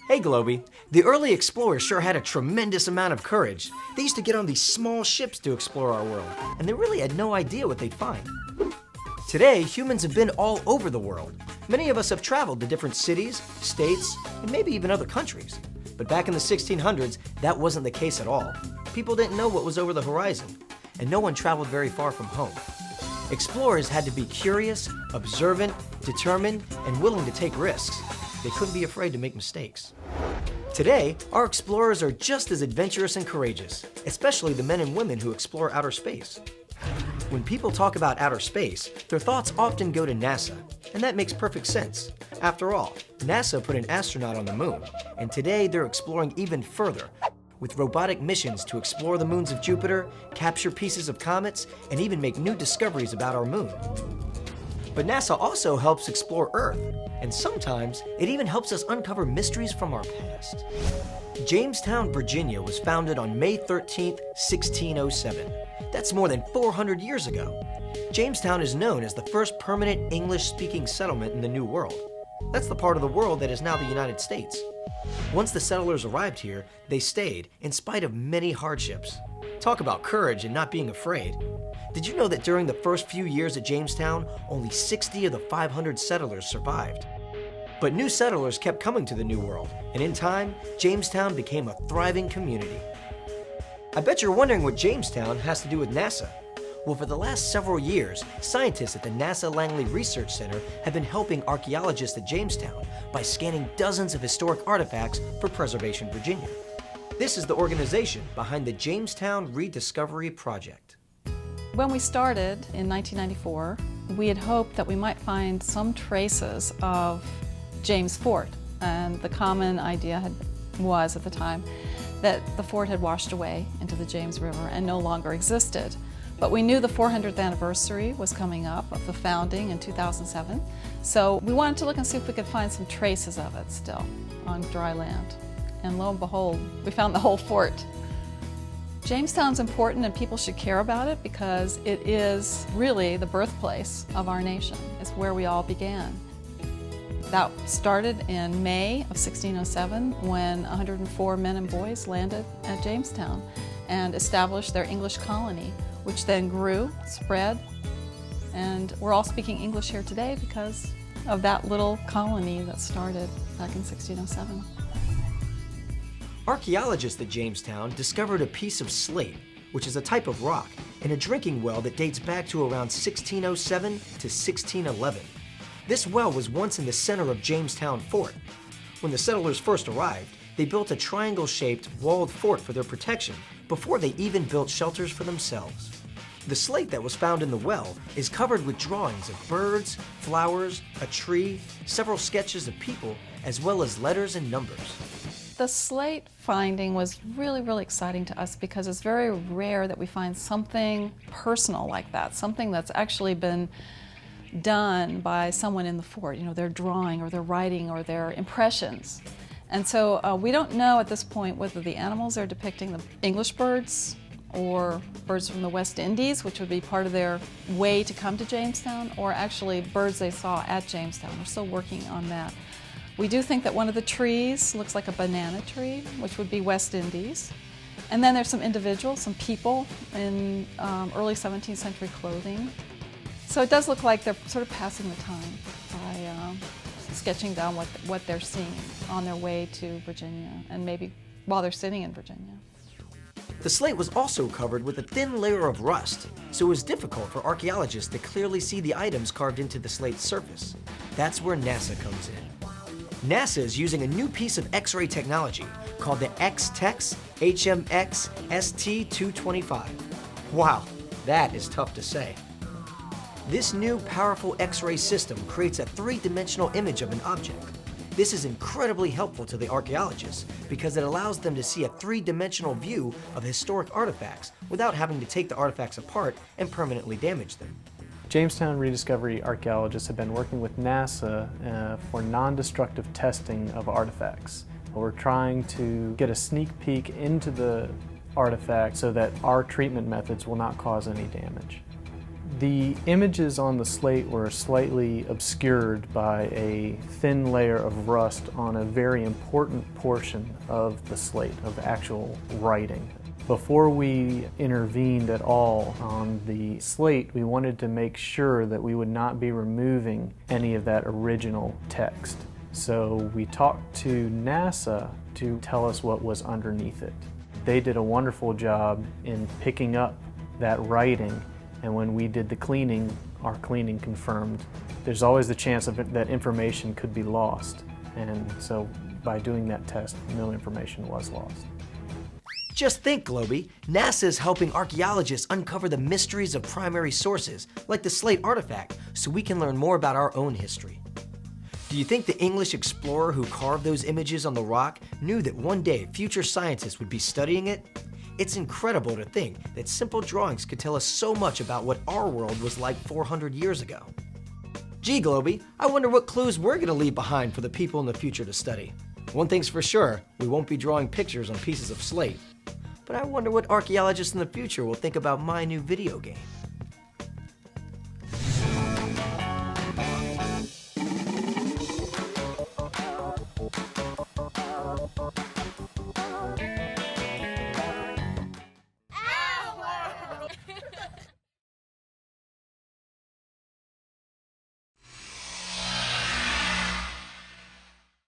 Hey Globey, the early explorers sure had a tremendous amount of courage. They used to get on these small ships to explore our world, and they really had no idea what they'd find. Today, humans have been all over the world. Many of us have traveled to different cities, states, and maybe even other countries. But back in the 1600s, that wasn't the case at all. People didn't know what was over the horizon, and no one traveled very far from home. Explorers had to be curious, observant, determined, and willing to take risks. They couldn't be afraid to make mistakes. Today, our explorers are just as adventurous and courageous, especially the men and women who explore outer space. When people talk about outer space, their thoughts often go to NASA, and that makes perfect sense. After all, NASA put an astronaut on the moon, and today they're exploring even further, with robotic missions to explore the moons of Jupiter, capture pieces of comets, and even make new discoveries about our moon. But NASA also helps explore Earth, and sometimes it even helps us uncover mysteries from our past. Jamestown, Virginia was founded on May 13, 1607. That's more than 400 years ago. Jamestown is known as the first permanent English-speaking settlement in the New World. That's the part of the world that is now the United States. Once the settlers arrived here, they stayed, in spite of many hardships. Talk about courage and not being afraid. Did you know that during the first few years at Jamestown, only 60 of the 500 settlers survived? But new settlers kept coming to the New World, and in time, Jamestown became a thriving community. I bet you're wondering what Jamestown has to do with NASA. Well, for the last several years, scientists at the NASA Langley Research Center have been helping archaeologists at Jamestown by scanning dozens of historic artifacts for Preservation Virginia. This is the organization behind the Jamestown Rediscovery Project. When we started in 1994, we had hoped that we might find some traces of James Fort, and the common idea was at the time that the fort had washed away into the James River and no longer existed. But we knew the 400th anniversary was coming up of the founding in 2007, so we wanted to look and see if we could find some traces of it still on dry land. And lo and behold, we found the whole fort. Jamestown's important and people should care about it because it is really the birthplace of our nation. It's where we all began. That started in May of 1607 when 104 men and boys landed at Jamestown and established their English colony, which then grew, spread, and we're all speaking English here today because of that little colony that started back in 1607. Archaeologists at Jamestown discovered a piece of slate, which is a type of rock, in a drinking well that dates back to around 1607 to 1611. This well was once in the center of Jamestown Fort. When the settlers first arrived, they built a triangle-shaped walled fort for their protection before they even built shelters for themselves. The slate that was found in the well is covered with drawings of birds, flowers, a tree, several sketches of people, as well as letters and numbers. The slate finding was really exciting to us because it's very rare that we find something personal like that, something that's actually been done by someone in the fort, their drawing or their writing or their impressions. And so we don't know at this point whether the animals are depicting the English birds or birds from the West Indies, which would be part of their way to come to Jamestown, or actually birds they saw at Jamestown. We're still working on that. We do think that one of the trees looks like a banana tree, which would be West Indies. And then there's some individuals, some people in early 17th century clothing. So it does look like they're sort of passing the time by sketching down what they're seeing on their way to Virginia, and maybe while they're sitting in Virginia. The slate was also covered with a thin layer of rust, so it was difficult for archaeologists to clearly see the items carved into the slate's surface. That's where NASA comes in. NASA is using a new piece of X-ray technology called the X-Tex HMX ST225. Wow, that is tough to say. This new powerful X-ray system creates a three-dimensional image of an object. This is incredibly helpful to the archaeologists because it allows them to see a three-dimensional view of historic artifacts without having to take the artifacts apart and permanently damage them. Jamestown Rediscovery archaeologists have been working with NASA for non-destructive testing of artifacts. We're trying to get a sneak peek into the artifact so that our treatment methods will not cause any damage. The images on the slate were slightly obscured by a thin layer of rust on a very important portion of the slate, of actual writing. Before we intervened at all on the slate, we wanted to make sure that we would not be removing any of that original text. So we talked to NASA to tell us what was underneath it. They did a wonderful job in picking up that writing, and when we did the cleaning, our cleaning confirmed there's always the chance of that information could be lost. And so by doing that test, no information was lost. Just think, Globy, NASA is helping archaeologists uncover the mysteries of primary sources, like the slate artifact, so we can learn more about our own history. Do you think the English explorer who carved those images on the rock knew that one day future scientists would be studying it? It's incredible to think that simple drawings could tell us so much about what our world was like 400 years ago. Gee, Globy, I wonder what clues we're going to leave behind for the people in the future to study. One thing's for sure, we won't be drawing pictures on pieces of slate. But I wonder what archaeologists in the future will think about my new video game.